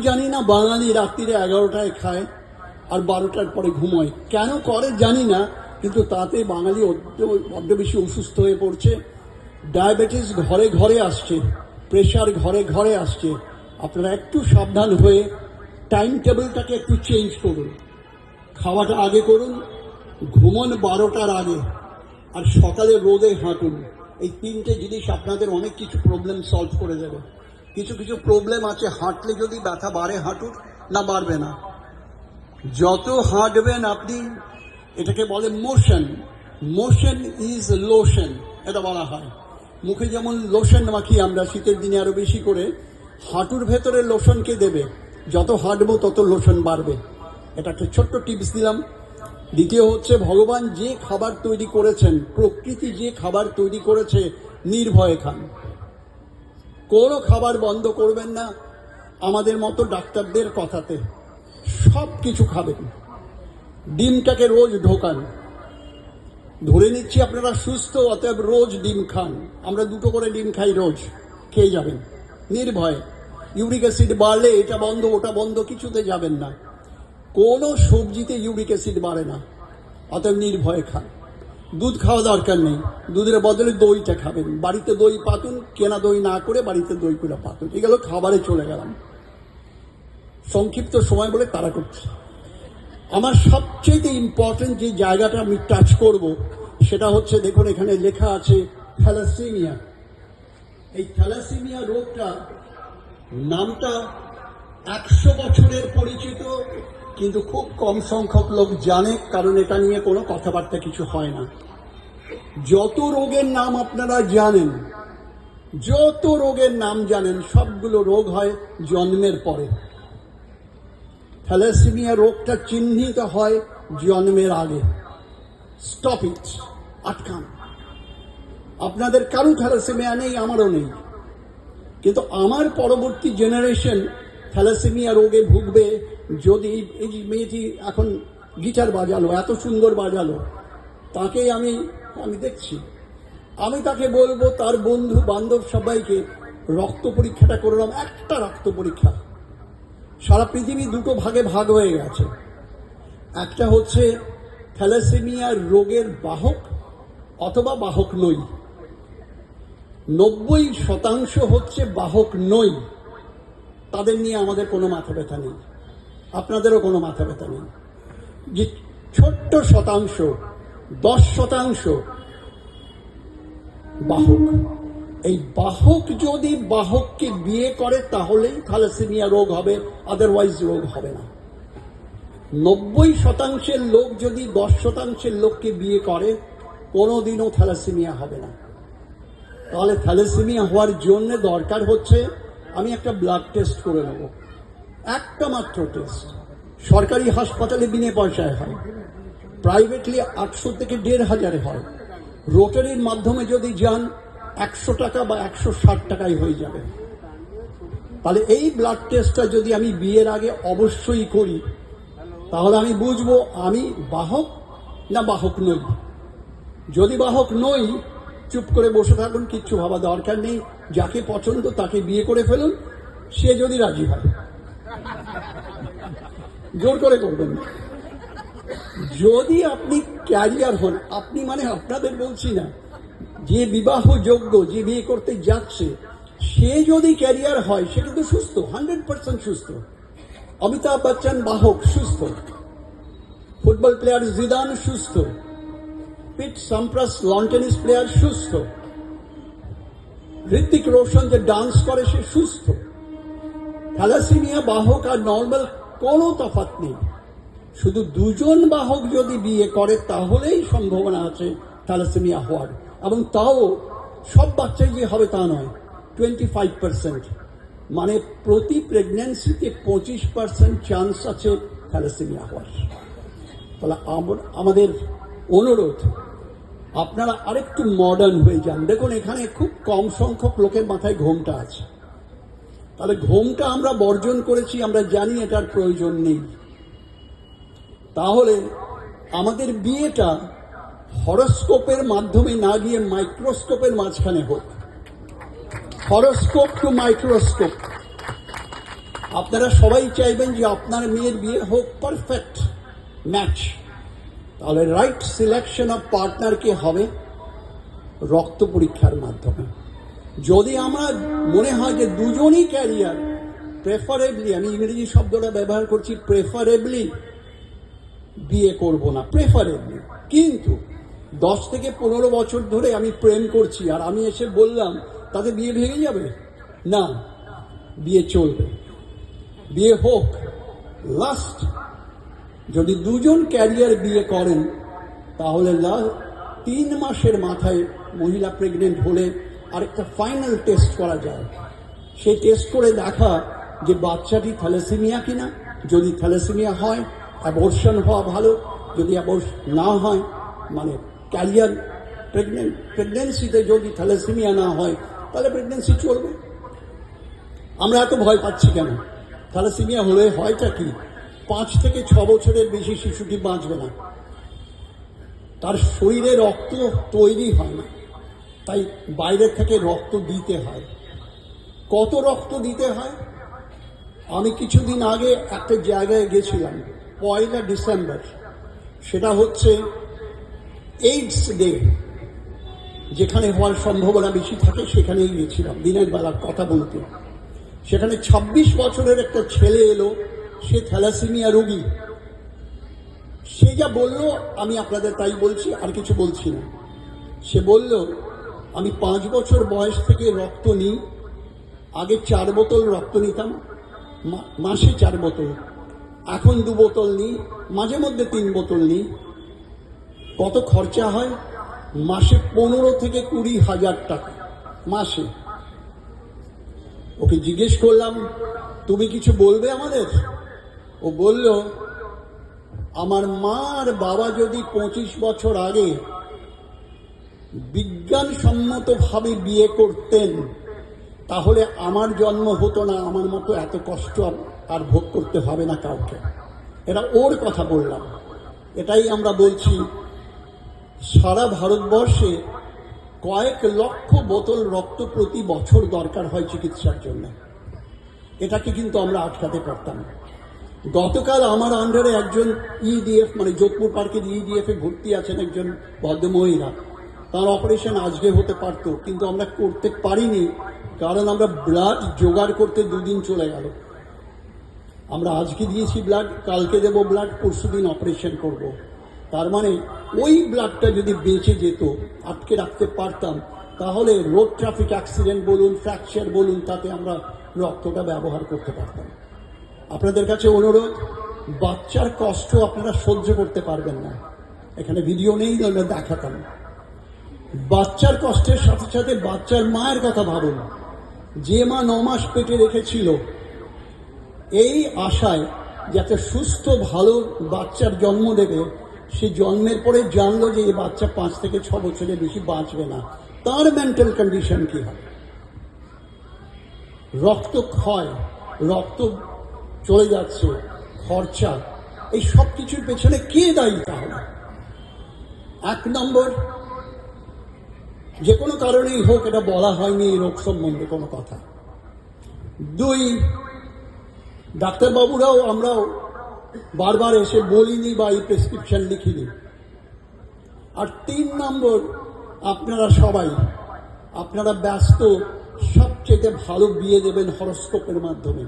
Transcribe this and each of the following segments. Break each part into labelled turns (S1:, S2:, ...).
S1: জানি না বাঙালি রাত্রিরে 11টায় খায় আর 12টার পরে ঘুমোয়, কেন করে জানি না, কিন্তু তাতে বাঙালি বড্ড বেশি অসুস্থ হয়ে পড়ছে। ডায়াবেটিস ঘরে ঘরে আসছে, প্রেশার ঘরে ঘরে আসছে। আপনারা একটু সাবধান হয়ে টাইম টেবিলটাকে একটু চেঞ্জ করুন। খাওয়াটা আগে করুন, ঘুমন 12টার আগে, আর সকালে রোদে হাঁটুন। এই তিনটে জিনিস আপনাদের অনেক কিছু প্রবলেম সলভ করে দেবে। কিছু কিছু প্রবলেম আছে, হাঁটলে যদি ব্যথা বাড়ে হাঁটুর, না বাড়বে না। যত হাঁটবেন আপনি, এটাকে বলে মোশন, মোশন ইজ লোশন, এটা বলা হয়। মুখে যেমন লোশন মাখি আমরা শীতের দিনে আরো বেশি করে, হাঁটুর ভেতরে লোশনকে দেবে, যত হাঁটবো তত লোশন বাড়বে। এটা একটা ছোট্ট টিপস দিলাম। দ্বিতীয় হচ্ছে, ভগবান যে খাবার তৈরি করেছেন, প্রকৃতি যে খাবার তৈরি করেছে, নির্ভয়ে খান। কোনো খাবার বন্ধ করবেন না আমাদের মতো ডাক্তারদের কথাতে, সব কিছু খাবেন। ডিমটাকে রোজ ঢোকান। ধরে নিচ্ছি আপনারা সুস্থ, অতএব রোজ ডিম খান। আমরা 2টো করে ডিম খাই রোজ, খেয়ে যাবেন নির্ভয়ে। ইউরিক অ্যাসিড বাড়লে এটা বন্ধ ওটা বন্ধ কিছুতে যাবেন না। কোনো সবজিতে ইউরিক অ্যাসিড বাড়ে না, অতএব নির্ভয়ে খান। দুধ খাওয়া দরকার নেই, দুধের বদলে দইটা খাবেন। বাড়িতে দই পাতুন, কেনা দই না করে বাড়িতে দই করে পাতুন। এগুলো খাবারে চলে গেলাম, সংক্ষিপ্ত সময় বলে তাড়া করছি। আমার সবচেয়ে ইম্পর্টেন্ট যে জায়গাটা আমি টাচ করব সেটা হচ্ছে, দেখুন এখানে লেখা আছে থ্যালাসেমিয়া। এই থ্যালাসেমিয়া রোগটা, নামটা 100 বছরের পরিচিত, কিন্তু খুব কম সংখ্যক লোক জানে, কারণ এটা নিয়ে কোনো কথাবার্তা কিছু হয় না। যত রোগের নাম আপনারা জানেন, যত রোগের নাম জানেন, সবগুলো রোগ হয় জন্মের পরে। থ্যালাসেমিয়া রোগটা চিহ্নিত হয় জন্মের আগে। স্টপ ইট, আটকান। আপনাদের কারো থ্যালাসেমিয়া নেই, আমারও নেই, কিন্তু আমার পরবর্তী জেনারেশন থ্যালাসেমিয়া রোগে ভুগবে। যদি এই যে মেয়েটি এখন গিটার বাজালো, এত সুন্দর বাজালো, তাকে আমি দেখছি, আমি তাকে বলবো তার বন্ধু বান্ধব সবাইকে, রক্ত পরীক্ষাটা করলাম। একটা রক্ত পরীক্ষা, সারা পৃথিবী 2টো ভাগে ভাগ হয়ে গেছে। একটা হচ্ছে থ্যালাসেমিয়া রোগের বাহক অথবা বাহক নই। 90% হচ্ছে বাহক নই। তাদের নিয়ে আমাদের কোনো মাথা ব্যথা নেই, আপনাদেরও কোনো মাথা ব্যথা নেই। যে ছোট্ট শতাংশ, 10% বাহক, এই বাহক যদি বাহককে বিয়ে করে তাহলেই থ্যালাসেমিয়া রোগ হবে, আদারওয়াইজ রোগ হবে না। 90% লোক যদি 10% লোককে বিয়ে করে, কোনোদিনও থ্যালাসেমিয়া হবে না। তাহলে থ্যালাসেমিয়া হওয়ার জন্য দরকার হচ্ছে, আমি একটা ব্লাড টেস্ট করে নেব, একটা মাত্র টেস্ট। সরকারি হাসপাতালে বিনা পয়সায় হয়, প্রাইভেটলি 800 থেকে 1500 হয়। রোটারির মাধ্যমে যদি যান 100 টাকা বা 160 টাকায় হয়ে যাবে। তাহলে এই ব্লাড টেস্টটা যদি আমি বিয়ের আগে অবশ্যই করি, তাহলে আমি বুঝবো আমি বাহক না বাহক নই। যদি বাহক নই, চুপ করে বসে থাকুন, কিচ্ছু ভাবা দরকার নেই। যাকে পছন্দ তাকে বিয়ে করে ফেলুন, সে যদি রাজি হয়। জোর করে করবেন না। যদি আপনি ক্যারিয়ার হন, আপনি মানে আপনাদের বলছি না, যে বিবাহ যোগ্য, যে বিয়ে করতে যাচ্ছে, সে যদি ক্যারিয়ার হয়, সে কিন্তু সুস্থ, 100% সুস্থ। অমিতাভ বচ্চন বাহক, সুস্থ। ফুটবল প্লেয়ার জিদান সুস্থ। পিট সাম্প্রাস লন টেনিস প্লেয়ার সুস্থ। ঋত্বিক রোশন যে ডান্স করে সে সুস্থ। থ্যালাসেমিয়া বাহক আর নর্মাল কোনো তফাৎ নেই। শুধু 2জন বাহক যদি বিয়ে করে তাহলেই সম্ভাবনা আছে থ্যালাসেমিয়া হওয়ার, এবং তাও সব বাচ্চাই যে হবে তা নয়, 25%। মানে প্রতি প্রেগন্যান্সিতে 25% চান্স আছে থ্যালাসেমিয়া হওয়ার। তাহলে আমাদের অনুরোধ, আপনারা আরেকটু মডার্ন হয়ে যান। দেখুন এখানে খুব কম সংখ্যক লোকের মাথায় ঘোমটা আছে। তাহলে ঘোমটা আমরা বর্জন করেছি, আমরা জানি এটার প্রয়োজন নেই। তাহলে আমাদের বিয়েটা হরোস্কোপের মাধ্যমে না গিয়ে মাইক্রোস্কোপের মাঝখানে হোক। Horoscope to microscope. আপনারা সবাই চাইবেন যে আপনার মেয়ের বিয়ে হোক পারফেক্ট ম্যাচ। তাহলে রাইট সিলেকশন অফ পার্টনারকে হবে রক্ত পরীক্ষার মাধ্যমে। যদি আমার মনে হয় যে দুজনই ক্যারিয়ার, প্রেফারেবলি, আমি ইংরেজি শব্দটা ব্যবহার করছি, প্রেফারেবলি বিয়ে করব না, প্রেফারেবলি। কিন্তু 10 থেকে 15 বছর ধরে আমি প্রেম করছি আর আমি এসে বললাম, তাতে বিয়ে ভেঙে যাবে না, বিয়ে চলবে, বিয়ে হোক। লাস্ট যদি দুজন ক্যারিয়ার বিয়ে করেন তাহলে 3 মাসের মাথায় মহিলা প্রেগনেন্ট হলে আরেকটা ফাইনাল টেস্ট করা যায়। সেই টেস্ট করে দেখা যে বাচ্চাটি থ্যালাসেমিয়া কিনা। যদি থ্যালাসেমিয়া হয় অ্যাবর্শন হওয়া ভালো, যদি না হয় মানে ক্যারিয়ার প্রেগনেন্সিতে যদি থ্যালাসেমিয়া না হয় তাহলে প্রেগনেন্সি চলবে। আমরা এত ভয় পাচ্ছি কেন? থ্যালাসেমিয়া হলে হয়টা কি? 5 থেকে 6 বছরের বেশি শিশুটি বাঁচবে না, তার শরীরে রক্ত তৈরি হয় না, তাই বাইরে থেকে রক্ত দিতে হয়। কত রক্ত দিতে হয়? আমি কিছুদিন আগে একটা জায়গায় গেছিলাম, 1 ডিসেম্বর, সেটা হচ্ছে এইডস ডে, যেখানে হওয়ার সম্ভাবনা বেশি থাকে সেখানেই গেছিলাম দিনের বেলা কথা বলতে। সেখানে 26 বছরের একটা ছেলে এলো, সে থ্যালাসেমিয়া রোগী। সে যা বলল আমি আপনাদের তাই বলছি, আর কিছু বলছি না। সে বলল, আমি 5 বছর বয়স থেকে রক্ত নিই, আগে 4 বোতল রক্ত নিতাম, মাসে 4 বোতল, এখন 2 বোতল নিই, মাঝে মধ্যে 3 বোতল নিই। কত খরচা হয়? মাসে 15 থেকে 20 হাজার টাকা মাসে। ওকে জিজ্ঞেস করলাম, তুমি কিছু বলবে আমাদের? ও বলল, আমার মা আর বাবা যদি 25 বছর আগে বিজ্ঞানসম্মতভাবে বিয়ে করতেন তাহলে আমার জন্ম হতো না, আমার মতো এত কষ্ট আর ভোগ করতে হবে না কাউকে। এটা ওর কথা বললাম। এটাই আমরা বলছি, সারা ভারতবর্ষে কয়েক লক্ষ বোতল রক্ত প্রতি বছর দরকার হয় চিকিৎসার জন্য। এটাকে কিন্তু আমরা আটকাতে পারতাম। গতকাল আমার আন্ডারে একজন ইডিএফ মানে যোধপুর পার্কের ইডিএফ এ ভর্তি আছেন একজন ভদ্রমহিলা। তার অপারেশন আজকে হতে পারত, কিন্তু আমরা করতে পারিনি, কারণ আমরা ব্লাড জোগাড় করতে 2 দিন চলে গেল। আমরা আজকে দিয়েছি ব্লাড, কালকে দেব ব্লাড, পরশুদিন অপারেশন করব। তার মানে ওই ব্লাডটা যদি বেঁচে যেত, আটকে রাখতে পারতাম, তাহলে রোড ট্রাফিক অ্যাক্সিডেন্ট বলুন, ফ্র্যাকচার বলুন, তাতে আমরা রক্তটা ব্যবহার করতে পারতাম। আপনাদের কাছে অনুরোধ, বাচ্চার কষ্ট আপনারা সহ্য করতে পারবেন না, এখানে ভিডিও নেই, আমরা দেখাতাম। বাচ্চার কষ্টের সাথে সাথে বাচ্চার মায়ের কথা ভাবুন, যে মা 9 মাস পেটে রেখেছিল এই আশায় যে একটা সুস্থ ভালো বাচ্চার জন্ম দেবে। সে জন্মের পরে জানলো যে এই বাচ্চা 5 থেকে 6 বছরের বেশি বাঁচবে না, তার মেন্টাল কন্ডিশন কি হয়? রক্ত ক্ষয়, রক্ত চলে যাচ্ছে, খরচা, এই সব কিছুর পেছনে কে দায়ী? তাহলে 1 নম্বর, যে কোনো কারণেই হোক এটা বলা হয়নি এই রোগ সম্বন্ধে কোনো কথা। 2, ডাক্তারবাবুরাও আমরাও বারবার এসে বলিনি বা এই প্রেসক্রিপশন লিখিনি। আর 3 নম্বর, আপনারা সবাই আপনারা ব্যস্ত, সবচেয়ে ভালো বিয়ে দেবেন হরস্কোপের মাধ্যমে,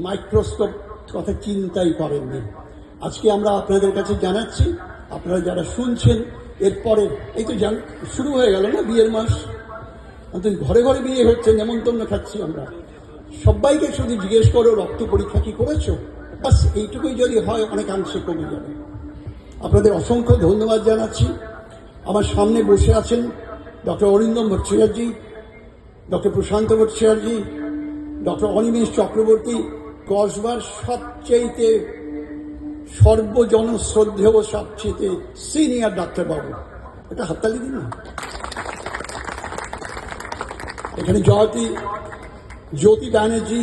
S1: মাইক্রোস্কোপ কথা চিন্তাই করেননি। আজকে আমরা আপনাদের কাছে জানাচ্ছি, আপনারা যারা শুনছেন, এরপরে এই তো শুরু হয়ে গেল না বিয়ের মাস, ঘরে ঘরে বিয়ে হচ্ছে, নেমন্তন্ন খাচ্ছি আমরা। সবাইকে শুধু জিজ্ঞেস করো রক্ত পরীক্ষা কি করেছো, বাস এইটুকুই যদি হয় অনেকাংশে কমে যাবে। আপনাদের অসংখ্য ধন্যবাদ জানাচ্ছি। আমার সামনে বসে আছেন ডক্টর অরিন্দম ভট্টাচার্য, ডক্টর প্রশান্ত ভট্টাচার্য, ডক্টর অনিমেষ চক্রবর্তী, কসবার সবচেয়ে সর্বজনশ্রদ্ধেয় সবচেয়ে সিনিয়র ডাক্তারবাবু। এটা হাততালি দিন না। এখানে জ্যোতি ব্যানার্জি,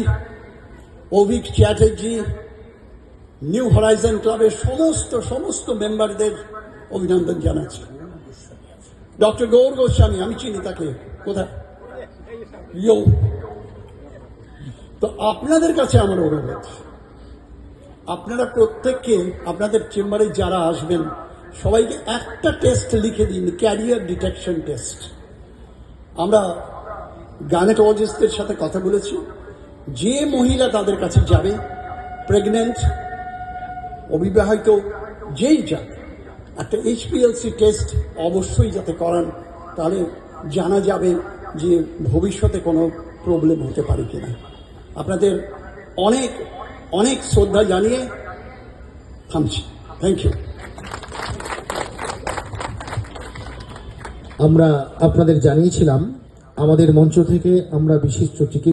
S1: অভিক চ্যাটার্জি, নিউ হরাইজন ক্লাবের সমস্ত মেম্বারদের অভিনন্দন জানাচ্ছি। ডক্টর গৌর গোস্বামী, আমি চিনি তাকে, কোথায়? তো আপনাদের কাছে আমার অনুরোধ, আপনারা প্রত্যেককে আপনাদের চেম্বারে যারা আসবেন সবাইকে একটা টেস্ট লিখে দিন, ক্যারিয়ার ডিটেকশন টেস্ট। আমরা গাইনোকোলজিস্টদের সাথে কথা বলেছি, যে মহিলা তাদের কাছে যাবে, প্রেগনেন্ট, অবিবাহিত, যেই যাক, একটা HPLC টেস্ট অবশ্যই যাতে করান, তাহলে জানা যাবে যে ভবিষ্যতে কোনো প্রবলেম হতে পারে কিনা। আপনাদের অনেক অনেক শ্রদ্ধা জানিয়ে থামছি। Thank you.
S2: আমরা আপনাদের জানিয়েছিলাম আমাদের মঞ্চ থেকে আমরা বিশিষ্ট চিকিৎসক